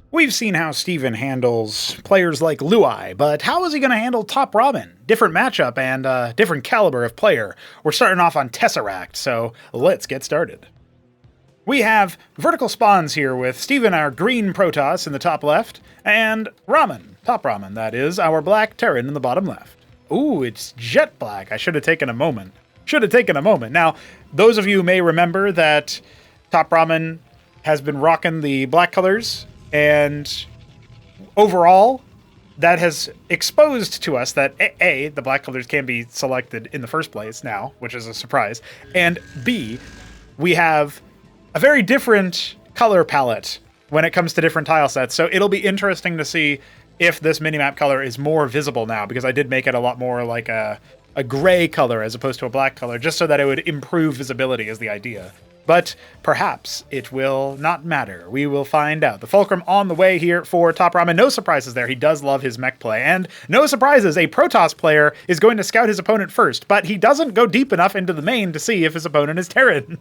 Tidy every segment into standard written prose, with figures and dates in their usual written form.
We've seen how Steven handles players like Luai, but how is he going to handle TopRamen? Different matchup and different caliber of player. We're starting off on Tesseract, so let's get started. We have vertical spawns here with Steven, our green Protoss, in the top left, and TopRamen, that is, our black Terran in the bottom left. Ooh, it's jet black. I should have taken a moment. Now, those of you may remember that TopRamen has been rocking the black colors, and overall, that has exposed to us that A, the black colors can be selected in the first place now, which is a surprise, and B, we have a very different color palette when it comes to different tile sets. So it'll be interesting to see if this minimap color is more visible now, because I did make it a lot more like a gray color as opposed to a black color, just so that it would improve visibility is the idea. But perhaps it will not matter. We will find out. The Fulcrum on the way here for TopRamen. No surprises there. He does love his mech play. And no surprises, a Protoss player is going to scout his opponent first, but he doesn't go deep enough into the main to see if his opponent is Terran.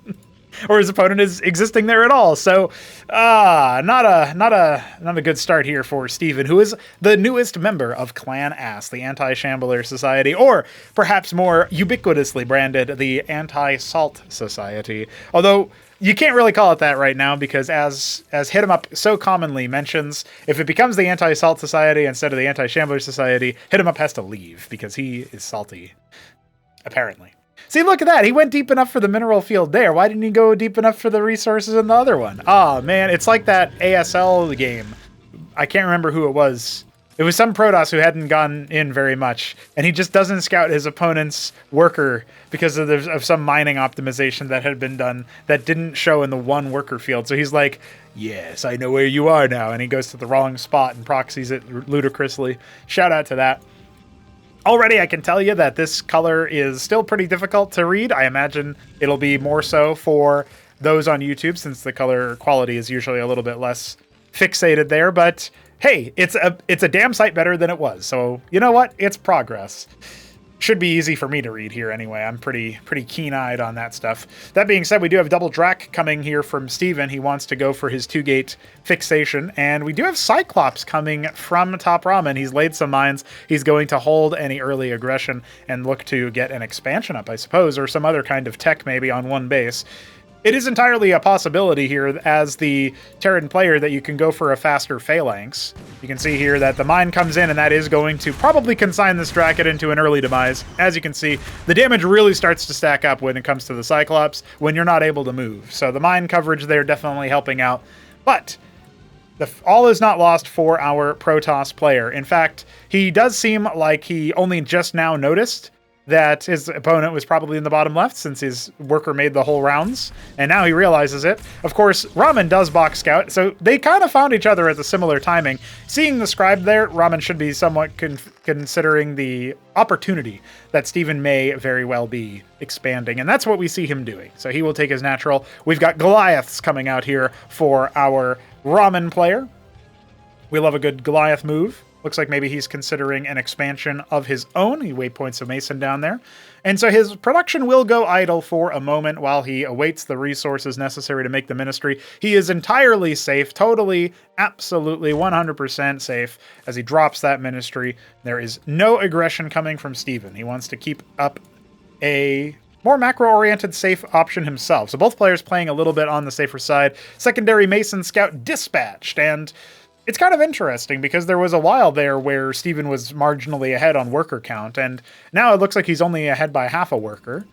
Or his opponent is existing there at all. So, not a good start here for Steven, who is the newest member of Clan Ass, the Anti-Shambler Society, or perhaps more ubiquitously branded, the Anti-Salt Society. Although, you can't really call it that right now, because as Hit 'em Up so commonly mentions, if it becomes the Anti-Salt Society instead of the Anti-Shambler Society, Hit 'em Up has to leave, because he is salty. Apparently. See, look at that. He went deep enough for the mineral field there. Why didn't he go deep enough for the resources in the other one? Oh, man. It's like that ASL game. I can't remember who it was. It was some Protoss who hadn't gone in very much, and he just doesn't scout his opponent's worker because of some mining optimization that had been done that didn't show in the one worker field. So he's like, yes, I know where you are now. And he goes to the wrong spot and proxies it ludicrously. Shout out to that. Already, I can tell you that this color is still pretty difficult to read. I imagine it'll be more so for those on YouTube, since the color quality is usually a little bit less fixated there. But hey, it's a damn sight better than it was. So you know what? It's progress. Should be easy for me to read here anyway. I'm pretty keen-eyed on that stuff. That being said, we do have double Drac coming here from Steven. He wants to go for his 2-gate fixation. And we do have Cyclops coming from TopRamen. He's laid some mines. He's going to hold any early aggression and look to get an expansion up, I suppose, or some other kind of tech maybe on one base. It is entirely a possibility here as the Terran player that you can go for a faster phalanx. You can see here that the mine comes in, and that is going to probably consign this Dracket into an early demise. As you can see, the damage really starts to stack up when it comes to the Cyclops when you're not able to move. So the mine coverage there definitely helping out. But all is not lost for our Protoss player. In fact, he does seem like he only just now noticed that his opponent was probably in the bottom left, since his worker made the whole rounds, and now he realizes it. Of course, Ramen does box scout, so they kind of found each other at a similar timing. Seeing the scribe there, Ramen should be somewhat considering the opportunity that Steven may very well be expanding, and that's what we see him doing. So he will take his natural. We've got Goliaths coming out here for our Ramen player. We love a good Goliath move. Looks like maybe he's considering an expansion of his own. He waypoints a Mason down there. And so his production will go idle for a moment while he awaits the resources necessary to make the ministry. He is entirely safe, totally, absolutely, 100% safe as he drops that ministry. There is no aggression coming from Steven. He wants to keep up a more macro-oriented safe option himself. So both players playing a little bit on the safer side. Secondary Mason Scout dispatched, and it's kind of interesting because there was a while there where Steven was marginally ahead on worker count, and now it looks like he's only ahead by half a worker,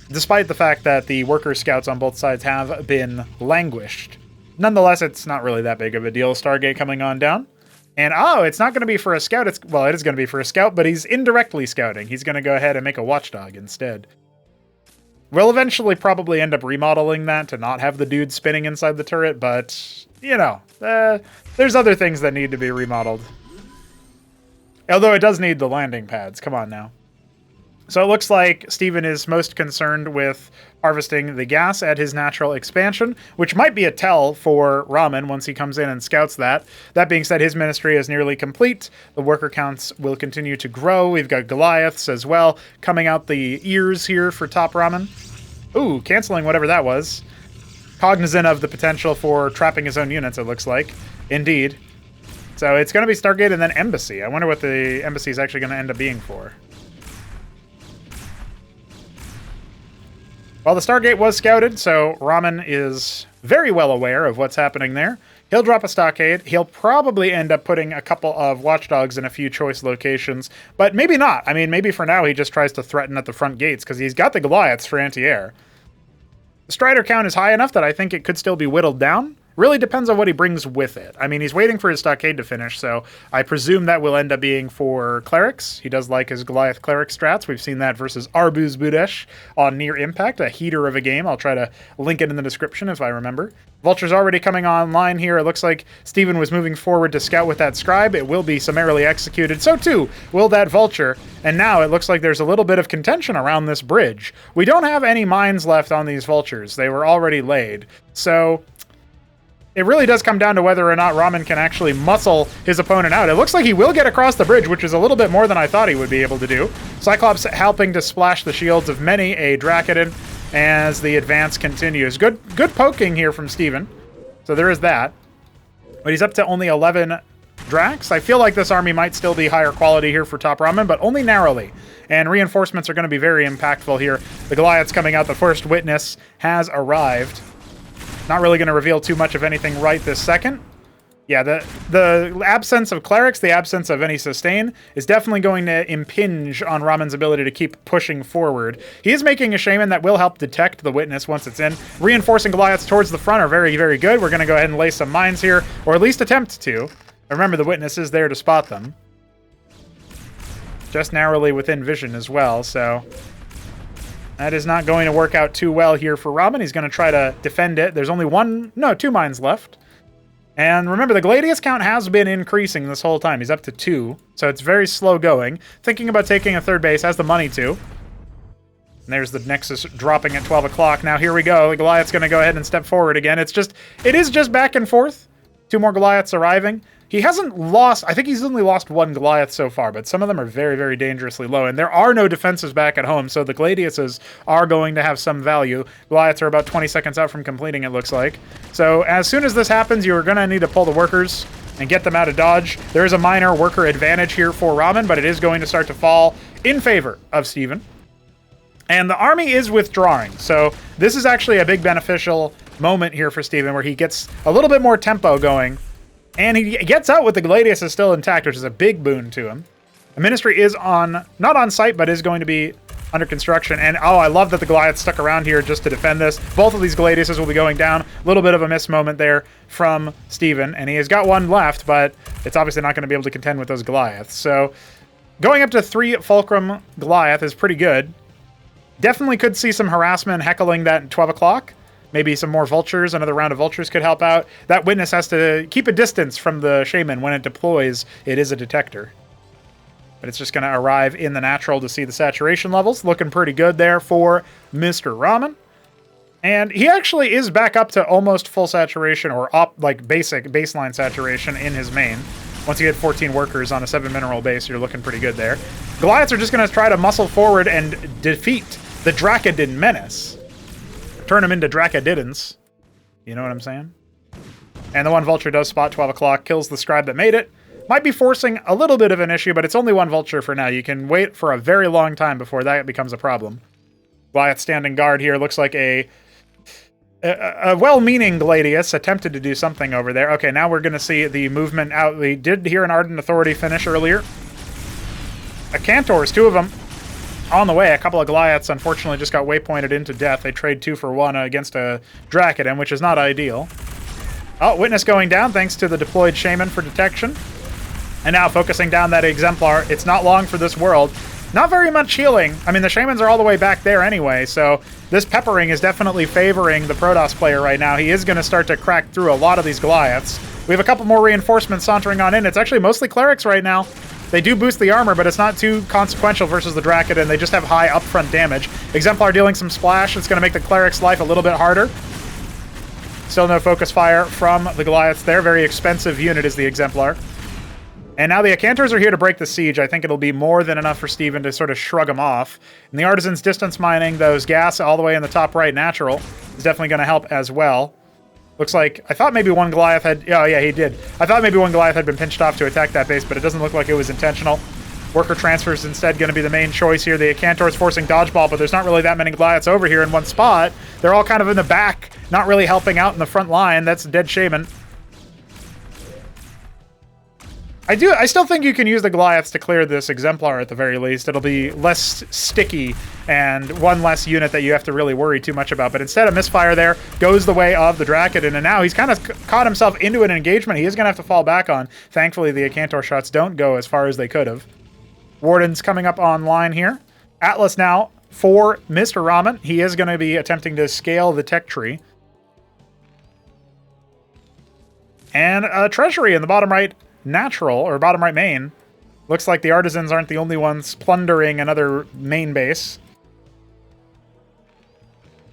despite the fact that the worker scouts on both sides have been languished. Nonetheless, it's not really that big of a deal. Stargate coming on down. And it's not going to be for a scout. It is going to be for a scout, but he's indirectly scouting. He's going to go ahead and make a watchdog instead. We'll eventually probably end up remodeling that to not have the dude spinning inside the turret, but, you know, there's other things that need to be remodeled. Although it does need the landing pads. Come on now. So it looks like Steven is most concerned with harvesting the gas at his natural expansion, which might be a tell for Ramen once he comes in and scouts that. That being said, his ministry is nearly complete. The worker counts will continue to grow. We've got Goliaths as well coming out the ears here for TopRamen. Ooh, canceling whatever that was. cognizant of the potential for trapping his own units, it looks like. Indeed. So it's going to be Stargate and then Embassy. I wonder what the Embassy is actually going to end up being for. Well, the Stargate was scouted, so Ramen is very well aware of what's happening there. He'll drop a stockade. He'll probably end up putting a couple of watchdogs in a few choice locations, but maybe not. I mean, maybe for now he just tries to threaten at the front gates because he's got the Goliaths for anti-air. The Strider count is high enough that I think it could still be whittled down. Really depends on what he brings with it. I mean, he's waiting for his stockade to finish, so I presume that will end up being for clerics. He does like his Goliath cleric strats. We've seen that versus Arbuz Budesh on Near Impact, a heater of a game. I'll try to link it in the description if I remember. Vulture's already coming online here. It looks like Steven was moving forward to scout with that scribe. It will be summarily executed. So too will that Vulture. And now it looks like there's a little bit of contention around this bridge. We don't have any mines left on these Vultures. They were already laid. So it really does come down to whether or not Ramen can actually muscle his opponent out. It looks like he will get across the bridge, which is a little bit more than I thought he would be able to do. Cyclops helping to splash the shields of many a Drakiden as the advance continues. Good poking here from Steven. So there is that. But he's up to only 11 Drax. I feel like this army might still be higher quality here for TopRamen, but only narrowly. And reinforcements are going to be very impactful here. The Goliath's coming out. The first witness has arrived. Not really going to reveal too much of anything right this second. Yeah, the absence of clerics, the absence of any sustain, is definitely going to impinge on Ramen's ability to keep pushing forward. He is making a shaman that will help detect the witness once it's in. Reinforcing Goliaths towards the front are very, very good. We're going to go ahead and lay some mines here, or at least attempt to. Remember, the witness is there to spot them. Just narrowly within vision as well, so that is not going to work out too well here for Ramen. He's going to try to defend it. There's only two mines left. And remember, the Gladius count has been increasing this whole time. He's up to 2, so it's very slow going. Thinking about taking a third base, has the money to. And there's the Nexus dropping at 12 o'clock. Now here we go. The Goliath's going to go ahead and step forward again. It is just back and forth. 2 more Goliaths arriving. He hasn't lost, I think he's only lost 1 Goliath so far, but some of them are very, very dangerously low. And there are no defenses back at home, so the Gladiuses are going to have some value. Goliaths are about 20 seconds out from completing, it looks like. So as soon as this happens, you're going to need to pull the workers and get them out of dodge. There is a minor worker advantage here for Ramen, but it is going to start to fall in favor of Steven. And the army is withdrawing, so this is actually a big beneficial moment here for Steven, where he gets a little bit more tempo going. And he gets out with the Gladius is still intact, which is a big boon to him. The Ministry is not on site, but is going to be under construction. And oh, I love that the Goliath stuck around here just to defend this. Both of these Gladiuses will be going down. A little bit of a miss moment there from Steven. And he has got 1 left, but it's obviously not going to be able to contend with those Goliaths. So going up to 3 Fulcrum Goliath is pretty good. Definitely could see some harassment heckling that at 12 o'clock. Maybe some more Vultures, another round of Vultures could help out. That witness has to keep a distance from the Shaman. When it deploys, it is a detector. But it's just going to arrive in the natural to see the saturation levels. Looking pretty good there for Mr. Ramen. And he actually is back up to almost full saturation, or basic baseline saturation in his main. Once you hit 14 workers on a 7 mineral base, you're looking pretty good there. Goliaths are just going to try to muscle forward and defeat the Drakiden menace. Turn them into Drakididans. You know what I'm saying? And the 1 Vulture does spot 12 o'clock, kills the scribe that made it. Might be forcing a little bit of an issue, but it's only 1 Vulture for now. You can wait for a very long time before that becomes a problem. Goliath standing guard here. Looks like a well-meaning Gladius attempted to do something over there. Okay, now we're going to see the movement out. We did hear an Ardent Authority finish earlier. A Cantors, 2 of them. On the way, a couple of Goliaths unfortunately just got waypointed into death. They trade 2 for 1 against a Drakiden, which is not ideal. Oh, Witness going down thanks to the deployed Shaman for detection. And now focusing down that Exemplar. It's not long for this world. Not very much healing. I mean, the Shamans are all the way back there anyway, so this peppering is definitely favoring the Protoss player right now. He is going to start to crack through a lot of these Goliaths. We have a couple more reinforcements sauntering on in. It's actually mostly Clerics right now. They do boost the armor, but it's not too consequential versus the Drakiden. They just have high upfront damage. Exemplar dealing some splash. It's going to make the Cleric's life a little bit harder. Still no focus fire from the Goliaths there. Very expensive unit is the Exemplar. And now the Acantors are here to break the siege. I think it'll be more than enough for Steven to sort of shrug him off. And the Artisans distance mining those gas all the way in the top right natural is definitely going to help as well. Looks like, I thought maybe one Goliath had, oh yeah, he did. I thought maybe one Goliath had been pinched off to attack that base, but it doesn't look like it was intentional. Worker transfer is instead going to be the main choice here. The Acantors forcing dodgeball, but there's not really that many Goliaths over here in one spot. They're all kind of in the back, not really helping out in the front line. That's dead shaman. I still think you can use the Goliaths to clear this Exemplar at the very least. It'll be less sticky and one less unit that you have to really worry too much about. But instead, a misfire there goes the way of the Drakiden, and now he's kind of caught himself into an engagement he is going to have to fall back on. Thankfully, the Acantor shots don't go as far as they could have. Warden's coming up online here. Atlas now for Mr. Ramen. He is going to be attempting to scale the tech tree. And a treasury in the bottom right natural, or bottom right main. Looks like the Artisans aren't the only ones plundering another main base.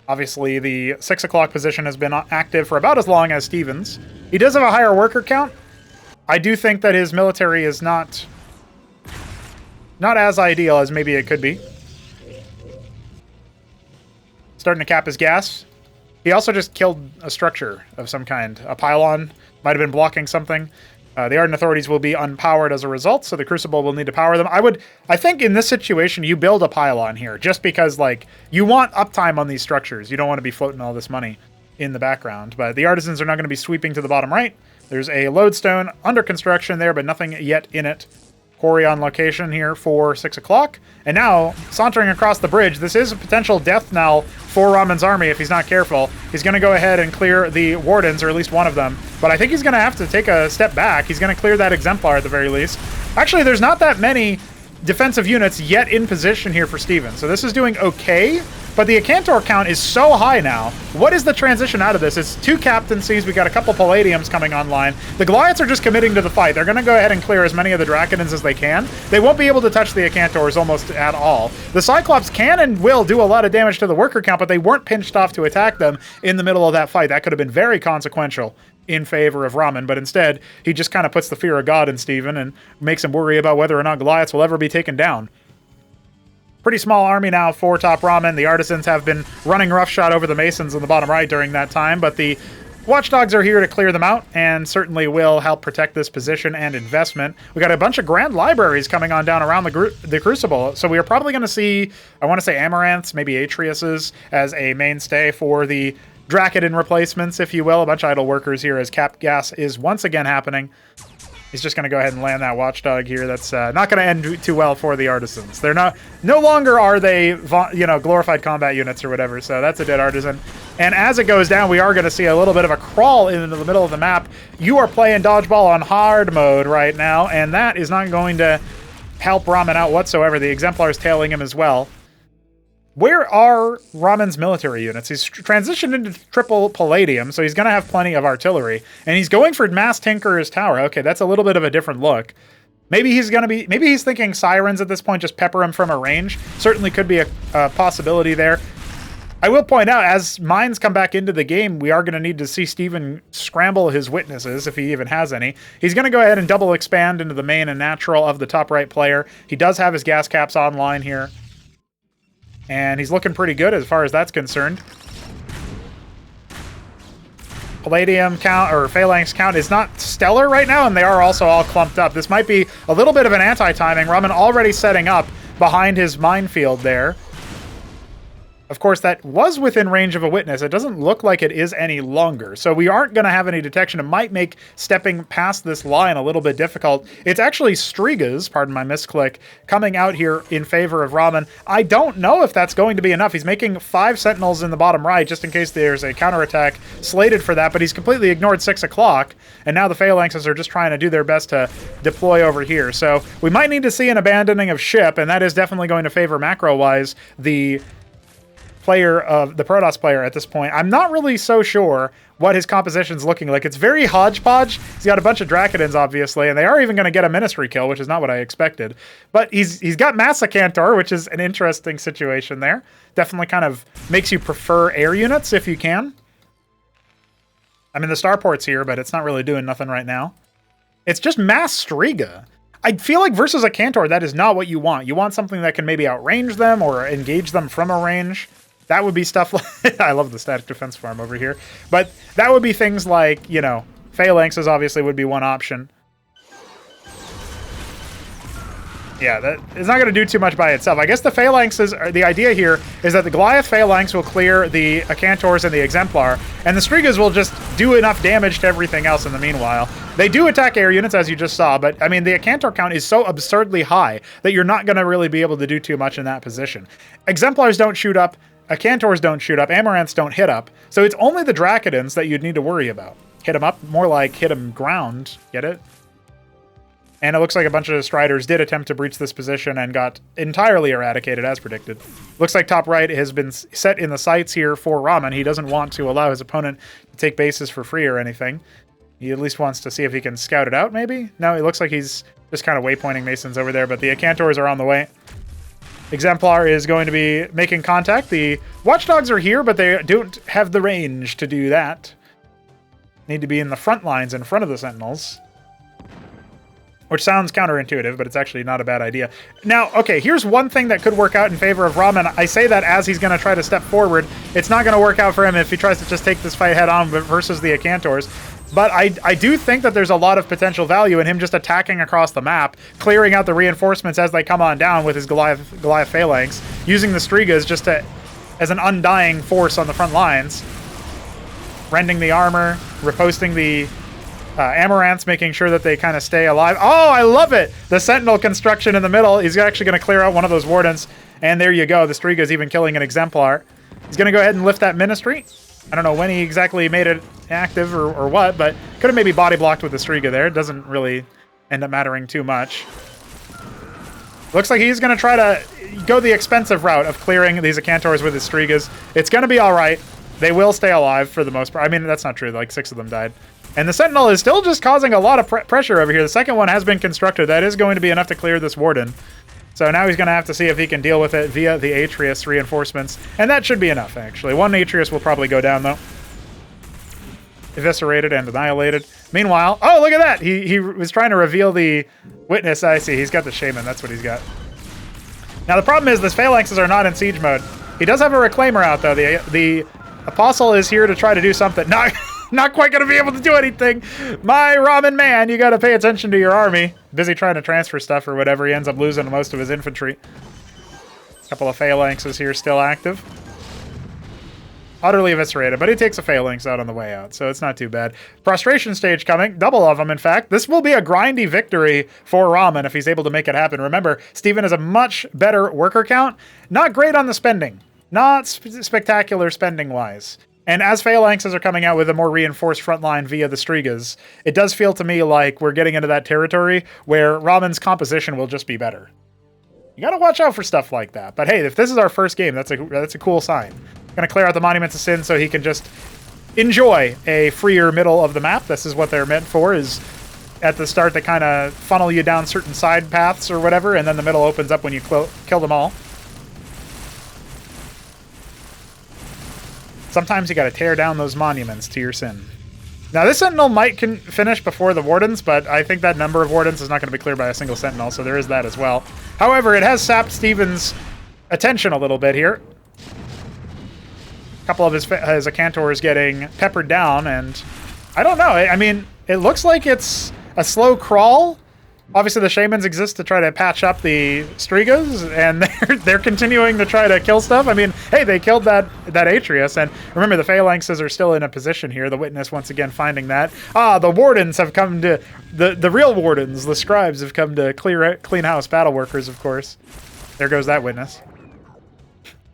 Obviously, the 6 o'clock position has been active for about as long as Stevens. He does have a higher worker count. I do think that his military is not as ideal as maybe it could be. Starting to cap his gas. He also just killed a structure of some kind. A pylon might have been blocking something. The Arden authorities will be unpowered as a result, so the Crucible will need to power them. I think in this situation, you build a pylon here, just because, like, you want uptime on these structures. You don't want to be floating all this money in the background. But the Artisans are not going to be sweeping to the bottom right. There's a lodestone under construction there, but nothing yet in it. Quarry on location here for 6 o'clock. And now, sauntering across the bridge, this is a potential death knell for Ramen's army if he's not careful. He's going to go ahead and clear the Wardens, or at least one of them. But I think he's going to have to take a step back. He's going to clear that Exemplar at the very least. Actually, there's not that many defensive units yet in position here for Steven. So this is doing okay, but the Acantor count is so high now. What is the transition out of this? It's 2 captaincies. We got a couple Palladiums coming online. The Goliaths are just committing to the fight. They're going to go ahead and clear as many of the Drakidens as they can. They won't be able to touch the Acantors almost at all. The Cyclops can and will do a lot of damage to the worker count, but they weren't pinched off to attack them in the middle of that fight. That could have been very consequential in favor of Ramen, but instead, he just kind of puts the fear of God in Steven and makes him worry about whether or not Goliaths will ever be taken down. Pretty small army now for TopRamen. The Artisans have been running roughshod over the Masons in the bottom right during that time, but the Watchdogs are here to clear them out and certainly will help protect this position and investment. We got a bunch of grand libraries coming on down around the Crucible, so we are probably going to see, I want to say Amaranths, maybe Atriuses as a mainstay for the Drakiden replacements, if you will. A bunch of idle workers here as cap gas is once again happening. He's just going to go ahead and land that Watchdog here. That's not going to end too well for the Artisans. They're no longer are they, glorified combat units or whatever, so that's a dead Artisan. And as it goes down, we are going to see a little bit of a crawl into the middle of the map. You are playing dodgeball on hard mode right now, and that is not going to help Ramen out whatsoever. The Exemplar is tailing him as well. Where are Ramen's military units? He's transitioned into triple Palladium, so he's going to have plenty of artillery. And he's going for Mass Tinkerer's Tower. Okay, that's a little bit of a different look. Maybe he's thinking Sirens at this point, just pepper him from a range. Certainly could be a possibility there. I will point out, as mines come back into the game, we are going to need to see Steven scramble his witnesses, if he even has any. He's going to go ahead and double expand into the main and natural of the top right player. He does have his gas caps online here. And he's looking pretty good as far as that's concerned. Palladium count, or Phalanx count, is not stellar right now, and they are also all clumped up. This might be a little bit of an anti-timing. Ramen already setting up behind his minefield there. Of course, that was within range of a witness. It doesn't look like it is any longer, so we aren't going to have any detection. It might make stepping past this line a little bit difficult. It's actually Striga's, pardon my misclick, coming out here in favor of Ramen. I don't know if that's going to be enough. He's making 5 Sentinels in the bottom right, just in case there's a counterattack slated for that, but he's completely ignored 6 o'clock, and now the Phalanxes are just trying to do their best to deploy over here. So we might need to see an abandoning of ship, and that is definitely going to favor macro-wise the player of the Protoss player at this point. I'm not really so sure what his composition's looking like. It's very hodgepodge. He's got a bunch of Drakidens, obviously, and they are even going to get a Ministry kill, which is not what I expected. But he's got Massacantor, which is an interesting situation there. Definitely kind of makes you prefer air units if you can. I mean, the starport's here, but it's not really doing nothing right now. It's just mass Striga. I feel like versus a Cantor, that is not what you want. You want something that can maybe outrange them or engage them from a range. That would be stuff like... I love the static defense farm over here. But that would be things like, you know, Phalanxes obviously would be one option. Yeah, that is not going to do too much by itself. I guess the Phalanxes, the idea here is that the Goliath Phalanx will clear the Cantors and the Exemplar, and the Strigas will just do enough damage to everything else in the meanwhile. They do attack air units, as you just saw, but, I mean, the Cantor count is so absurdly high that you're not going to really be able to do too much in that position. Exemplars don't shoot up, Cantors don't shoot up, Amaranths don't hit up, so it's only the Dracodons that you'd need to worry about. Hit them up, more like hit them ground, get it? And it looks like a bunch of Striders did attempt to breach this position and got entirely eradicated as predicted. Looks like top right has been set in the sights here for Ramen. He doesn't want to allow his opponent to take bases for free or anything. He at least wants to see if he can scout it out, maybe? No, it looks like he's just kind of waypointing Masons over there, but the Cantors are on the way. Exemplar is going to be making contact. The Watchdogs are here, but they don't have the range to do that. Need to be in the front lines in front of the Sentinels. Which sounds counterintuitive, but it's actually not a bad idea. Now, okay, here's one thing that could work out in favor of Ramen. I say that as he's going to try to step forward. It's not going to work out for him if he tries to just take this fight head on versus the Acantors. But I do think that there's a lot of potential value in him just attacking across the map, clearing out the reinforcements as they come on down with his Goliath Phalanx, using the Strigas just as an undying force on the front lines, rending the armor, riposting the Amaranths, making sure that they kind of stay alive. Oh, I love it! The Sentinel construction in the middle. He's actually going to clear out one of those Wardens. And there you go. The Striga's even killing an Exemplar. He's going to go ahead and lift that Ministry. I don't know when he exactly made it active or what, but could have maybe body blocked with the Striga there. It doesn't really end up mattering too much. Looks like he's going to try to go the expensive route of clearing these Acantors with his Strigas. It's going to be all right. They will stay alive for the most part. I mean, that's not true. Like 6 of them died. And the Sentinel is still just causing a lot of pressure over here. The second one has been constructed. That is going to be enough to clear this Warden. So now he's going to have to see if he can deal with it via the Atreus reinforcements. And that should be enough, actually. One Atreus will probably go down, though. Eviscerated and annihilated. Meanwhile, oh, look at that! He was trying to reveal the Witness. I see. He's got the Shaman. That's what he's got. Now, the problem is, the Phalanxes are not in siege mode. He does have a Reclaimer out, though. The Apostle is here to try to do something. Not quite going to be able to do anything. My Ramen man, you got to pay attention to your army. Busy trying to transfer stuff or whatever. He ends up losing most of his infantry. A couple of Phalanxes here still active. Utterly eviscerated, but he takes a Phalanx out on the way out, so it's not too bad. Prostration stage coming. Double of them, in fact. This will be a grindy victory for Ramen if he's able to make it happen. Remember, Steven has a much better worker count. Not great on the spending. Not spectacular spending-wise. And as Phalanxes are coming out with a more reinforced front line via the Strigas, it does feel to me like we're getting into that territory where Ramen's composition will just be better. You gotta watch out for stuff like that. But hey, if this is our first game, that's a cool sign. Gonna clear out the Monuments of Sin so he can just enjoy a freer middle of the map. This is what they're meant for, is at the start they kind of funnel you down certain side paths or whatever, and then the middle opens up when you kill them all. Sometimes you got to tear down those monuments to your sin. Now, this Sentinel might finish before the Wardens, but I think that number of Wardens is not going to be cleared by a single Sentinel, so there is that as well. However, it has sapped Steven's attention a little bit here. A couple of his Acantors getting peppered down, and I don't know. I mean, it looks like it's a slow crawl. Obviously, the Shamans exist to try to patch up the Strigas, and they're continuing to try to kill stuff. I mean, hey, they killed that Atreus, and remember, the Phalanxes are still in a position here. The Witness, once again, finding that. The Wardens have come to... The real Wardens, the Scribes, have come to clean house battle workers, of course. There goes that Witness.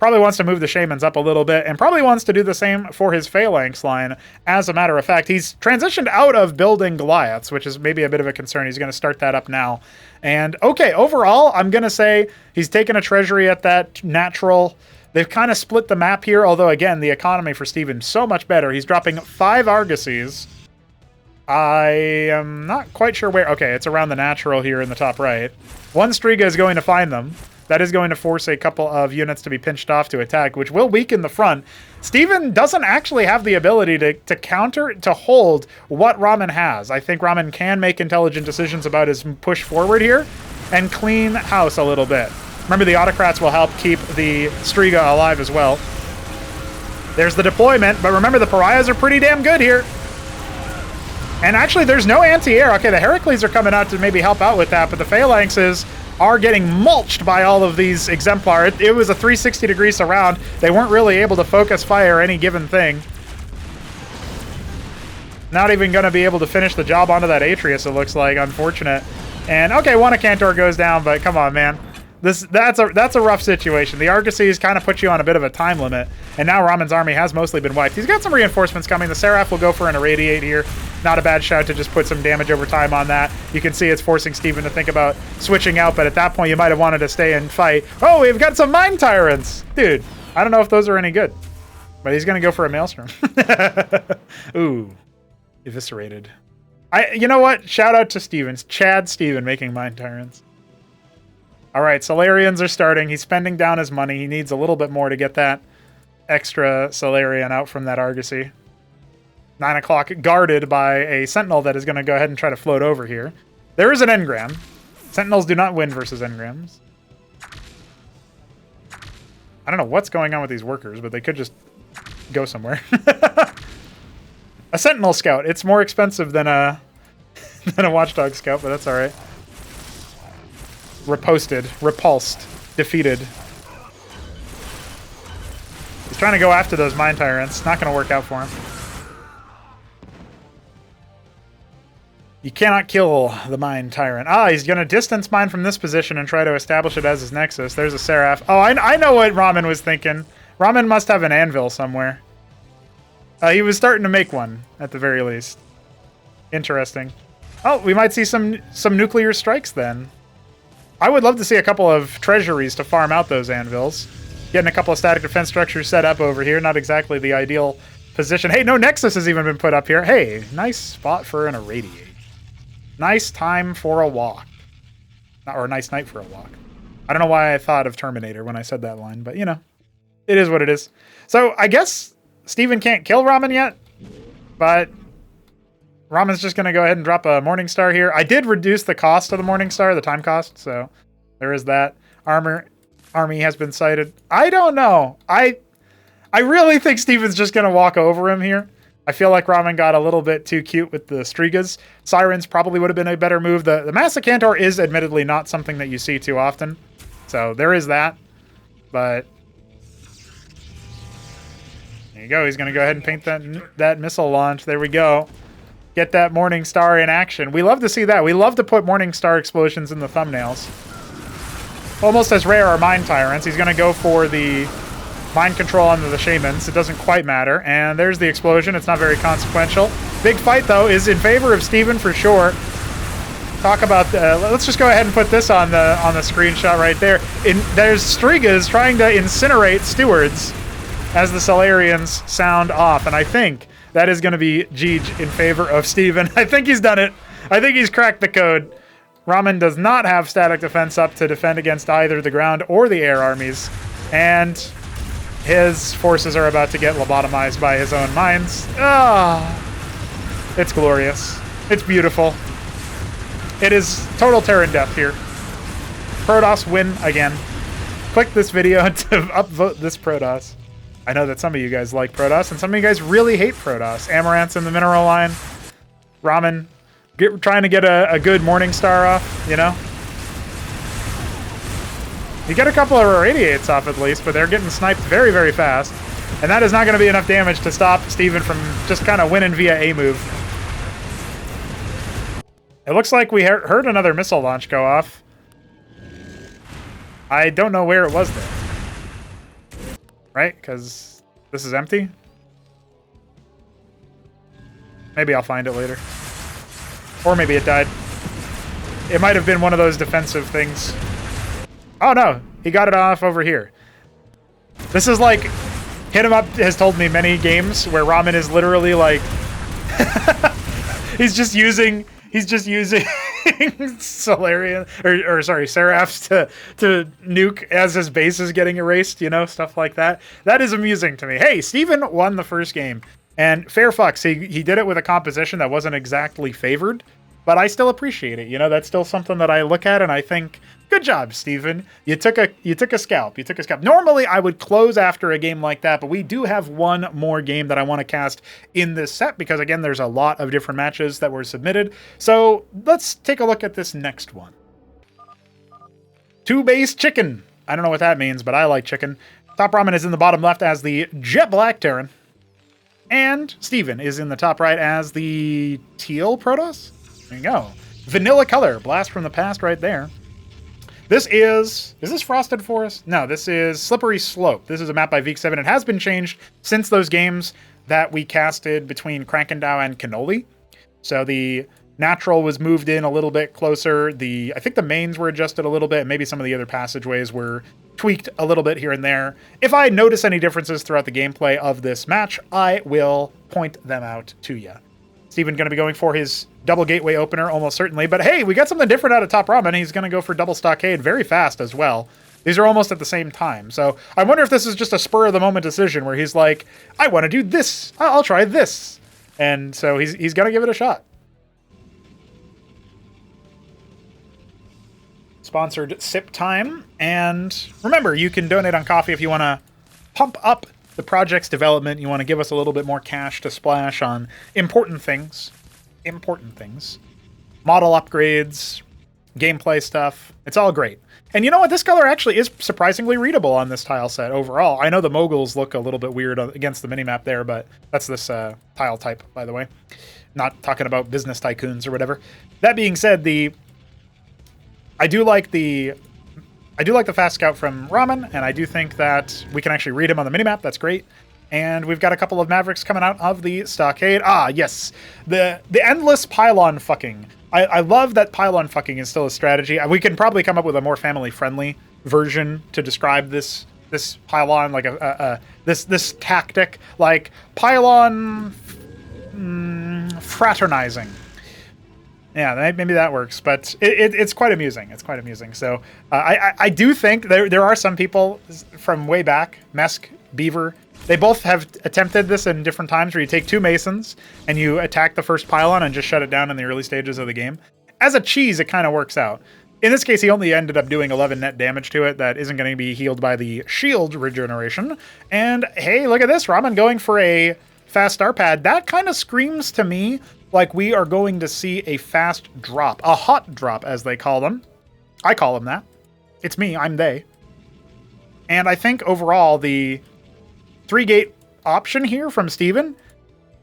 Probably wants to move the Shamans up a little bit, and probably wants to do the same for his Phalanx line. As a matter of fact, he's transitioned out of building Goliaths, which is maybe a bit of a concern. He's going to start that up now. And, okay, overall, I'm going to say he's taken a treasury at that natural. They've kind of split the map here, although, again, the economy for Steven so much better. He's dropping 5 Argosies. I am not quite sure where. Okay, it's around the natural here in the top right. One Striga is going to find them. That is going to force a couple of units to be pinched off to attack, which will weaken the front. Steven doesn't actually have the ability to counter, to hold what Ramen has. I think Ramen can make intelligent decisions about his push forward here and clean house a little bit. Remember, the autocrats will help keep the Striga alive as well. There's the deployment, but remember, the pariahs are pretty damn good here. And actually, there's no anti-air. Okay, the Heracles are coming out to maybe help out with that, but the Phalanxes are getting mulched by all of these Exemplar. It was a 360-degree surround. They weren't really able to focus fire any given thing. Not even going to be able to finish the job onto that Atreus, it looks like. Unfortunate. And, okay, one of Cantor goes down, but come on, man. That's a rough situation. The Argosies kind of put you on a bit of a time limit, and now Ramen's army has mostly been wiped. He's got some reinforcements coming. The Seraph will go for an Irradiate here. Not a bad shout to just put some damage over time on that. You can see it's forcing Steven to think about switching out, but at that point you might have wanted to stay and fight. Oh, we've got some Mind Tyrants! Dude, I don't know if those are any good, but he's going to go for a Maelstrom. Ooh, eviscerated. You know what? Shout out to Stevens. Chad Steven making Mind Tyrants. All right, Solarians are starting. He's spending down his money. He needs a little bit more to get that extra Solarian out from that Argosy. 9 o'clock, guarded by a Sentinel that is going to go ahead and try to float over here. There is an Engram. Sentinels do not win versus Engrams. I don't know what's going on with these workers, but they could just go somewhere. A Sentinel Scout. It's more expensive than a Watchdog Scout, but that's all right. Reposted, repulsed, defeated. He's trying to go after those Mind Tyrants. Not going to work out for him. You cannot kill the Mind Tyrant. Ah, he's going to distance mine from this position and try to establish it as his nexus. There's a Seraph. Oh, I know what Ramen was thinking. Ramen must have an anvil somewhere. He was starting to make one, at the very least. Interesting. Oh, we might see some nuclear strikes then. I would love to see a couple of treasuries to farm out those anvils. Getting a couple of static defense structures set up over here. Not exactly the ideal position. Hey, no Nexus has even been put up here. Hey, nice spot for an Irradiate. Nice time for a walk. Or a nice night for a walk. I don't know why I thought of Terminator when I said that line, but you know, it is what it is. So I guess Steven can't kill Ramen yet, but Ramen's just going to go ahead and drop a Morningstar here. I did reduce the cost of the Morningstar, the time cost, so there is that. Army has been sighted. I don't know. I really think Steven's just going to walk over him here. I feel like Ramen got a little bit too cute with the Strigas. Sirens probably would have been a better move. The Massicantor is admittedly not something that you see too often, so there is that. But there you go. He's going to go ahead and paint that missile launch. There we go. Get that Morningstar in action. We love to see that. We love to put Morningstar explosions in the thumbnails. Almost as rare are Mind Tyrants. He's going to go for the Mind Control onto the Shamans. It doesn't quite matter. And there's the explosion. It's not very consequential. Big fight, though, is in favor of Steven for sure. Talk about... let's just go ahead and put this on the screenshot right there. There's Strigas trying to incinerate Stewards as the Solarians sound off. And I think that is going to be Jeej in favor of Steven. I think he's done it. I think he's cracked the code. Ramen does not have static defense up to defend against either the ground or the air armies. And his forces are about to get lobotomized by his own mines. Ah, it's glorious. It's beautiful. It is total Terran death here. Protoss win again. Click this video to upvote this Protoss. I know that some of you guys like Protoss, and some of you guys really hate Protoss. Amaranth's in the mineral line. Ramen trying to get a good Morningstar off, you know? You get a couple of Irradiates off at least, but they're getting sniped very, very fast. And that is not going to be enough damage to stop Steven from just kind of winning via A move. It looks like we heard another missile launch go off. I don't know where it was though. Right? Because this is empty? Maybe I'll find it later. Or maybe it died. It might have been one of those defensive things. Oh no, he got it off over here. This is like, Hit 'em Up has told me many games where Ramen is literally like, he's just using Solarian, or sorry, Seraphs to nuke as his base is getting erased, you know, stuff like that. That is amusing to me. Hey, Steven won the first game, and fair fucks, he did it with a composition that wasn't exactly favored, but I still appreciate it. You know, that's still something that I look at and I think, good job, Steven. You took a scalp. You took a scalp. Normally, I would close after a game like that, but we do have one more game that I want to cast in this set because, again, there's a lot of different matches that were submitted. So let's take a look at this next one. Two-base chicken. I don't know what that means, but I like chicken. TopRamen is in the bottom left as the Jet Black Terran. And Steven is in the top right as the Teal Protoss. There you go. Vanilla color. Blast from the past right there. This is this Frosted Forest? No, this is Slippery Slope. This is a map by Veek7. It has been changed since those games that we casted between Krankendow and Cannoli. So the natural was moved in a little bit closer. I think the mains were adjusted a little bit, and maybe some of the other passageways were tweaked a little bit here and there. If I notice any differences throughout the gameplay of this match, I will point them out to you. Steven going to be going for his double gateway opener, almost certainly. But hey, we got something different out of TopRamen. He's going to go for double stockade very fast as well. These are almost at the same time. So I wonder if this is just a spur-of-the-moment decision where he's like, I want to do this. I'll try this. And so he's going to give it a shot. Sponsored sip time. And remember, you can donate on Coffee if you want to pump up the project's development. You want to give us a little bit more cash to splash on important things. Model upgrades, gameplay stuff. It's all great. And you know what? This color actually is surprisingly readable on this tile set overall. I know the moguls look a little bit weird against the minimap there, but that's this tile type, by the way. Not talking about business tycoons or whatever. That being said, I do like the fast scout from Ramen, and I do think that we can actually read him on the minimap. That's great. And we've got a couple of Mavericks coming out of the stockade. Ah, yes. The endless pylon fucking. I love that pylon fucking is still a strategy. We can probably come up with a more family-friendly version to describe this pylon, like this tactic, like pylon fraternizing. Yeah, maybe that works, but it's quite amusing. It's quite amusing. So I do think there are some people from way back, Mesk, Beaver, they both have attempted this in different times where you take two Masons and you attack the first pylon and just shut it down in the early stages of the game. As a cheese, it kind of works out. In this case, he only ended up doing 11 net damage to it that isn't going to be healed by the shield regeneration. And hey, look at this, Ramen going for a fast star pad. That kind of screams to me like we are going to see a fast drop, a hot drop as they call them. I call them that. It's me, I'm they. And I think overall the 3-gate option here from Steven,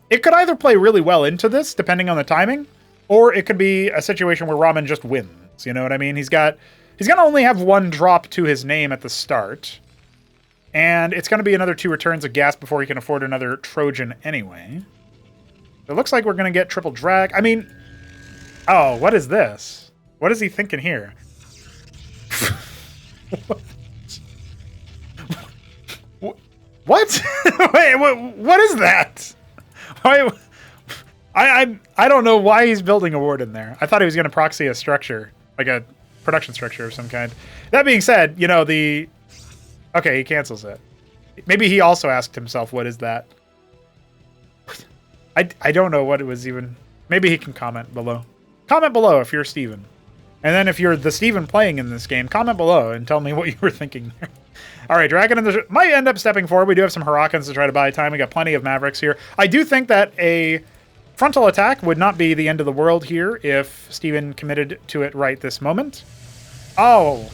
it could either play really well into this, depending on the timing, or it could be a situation where Ramen just wins. You know what I mean? He's going to only have one drop to his name at the start, and it's going to be another 2 returns of gas before he can afford another Trojan anyway. It looks like we're going to get triple drag. I mean, oh, what is this? What is he thinking here? What? Wait, what is that? Why? I don't know why he's building a ward in there. I thought he was going to proxy a structure, like a production structure of some kind. That being said, you know, okay, he cancels it. Maybe he also asked himself, what is that? I don't know what it was even. Maybe he can comment below. Comment below if you're Steven. And then if you're the Steven playing in this game, comment below and tell me what you were thinking there. All right, Dragon in the might end up stepping forward. We do have some Hurricanes to try to buy time. We got plenty of Mavericks here. I do think that a frontal attack would not be the end of the world here if Steven committed to it right this moment. Oh.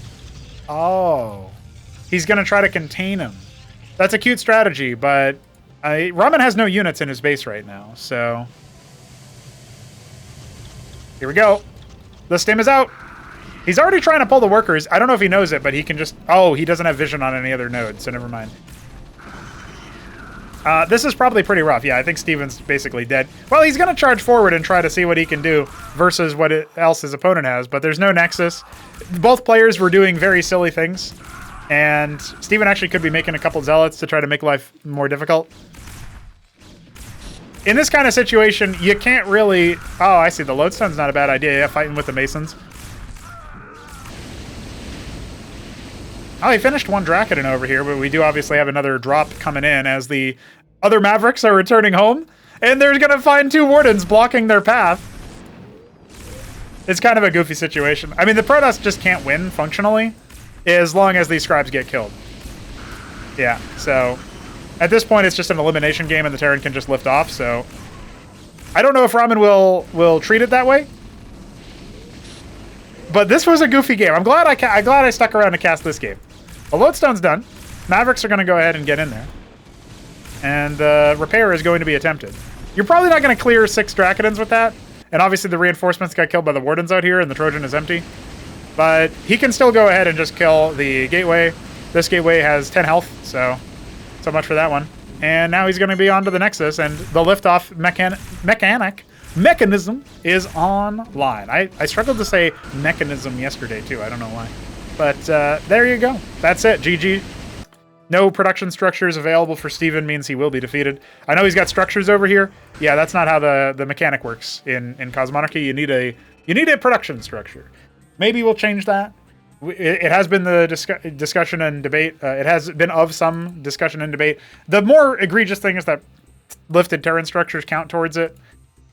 He's going to try to contain him. That's a cute strategy, but Ramen has no units in his base right now, so here we go. The stim is out. He's already trying to pull the workers. I don't know if he knows it, but he can just... Oh, he doesn't have vision on any other node, so never mind. This is probably pretty rough. Yeah, I think Steven's basically dead. Well, he's going to charge forward and try to see what he can do versus what else his opponent has, but there's no nexus. Both players were doing very silly things, and Steven actually could be making a couple zealots to try to make life more difficult. in this kind of situation, you can't really... Oh, I see. The lodestone's not a bad idea. Yeah, fighting with the Masons. Oh, he finished one Dracodon over here, but we do obviously have another drop coming in as the other Mavericks are returning home. And they're going to find 2 Wardens blocking their path. It's kind of a goofy situation. I mean, the Protoss just can't win functionally as long as these Scribes get killed. Yeah, so at this point, it's just an elimination game and the Terran can just lift off, so... I don't know if Ramen will treat it that way. But this was a goofy game. I'm glad I stuck around to cast this game. The lodestone's done. Mavericks are going to go ahead and get in there. And repair is going to be attempted. You're probably not going to clear 6 Dracodons with that. And obviously the reinforcements got killed by the Wardens out here and the Trojan is empty. But he can still go ahead and just kill the Gateway. This Gateway has 10 health, so much for that one. And now he's going to be on to the Nexus, and the liftoff mechanism is online. I struggled to say mechanism yesterday, too. I don't know why. But there you go. That's it. GG. No production structures available for Steven means he will be defeated. I know he's got structures over here. Yeah, that's not how the mechanic works in Cosmonarchy. You need a production structure. Maybe we'll change that. It has been the discussion and debate. It has been of some discussion and debate. The more egregious thing is that lifted Terran structures count towards it.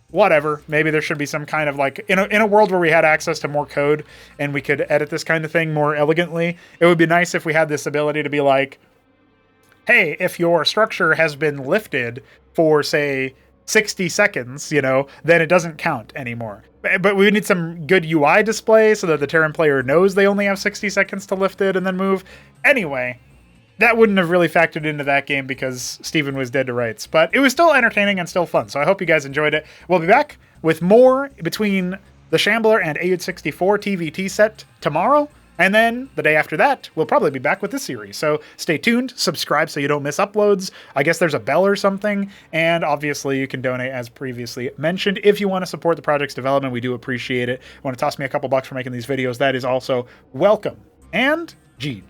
Whatever. Maybe there should be some kind of like in a world where we had access to more code and we could edit this kind of thing more elegantly. It would be nice if we had this ability to be like, hey, if your structure has been lifted for say 60 seconds, you know, then it doesn't count anymore. But we need some good UI display so that the Terran player knows they only have 60 seconds to lift it and then move. Anyway, that wouldn't have really factored into that game because Steven was dead to rights. But it was still entertaining and still fun, so I hope you guys enjoyed it. We'll be back with more between the Shambler and AUD64 TVT set tomorrow. And then the day after that, we'll probably be back with this series. So stay tuned, subscribe so you don't miss uploads. I guess there's a bell or something. And obviously you can donate as previously mentioned. If you want to support the project's development, we do appreciate it. Want to toss me a couple bucks for making these videos, that is also welcome. And Jeej.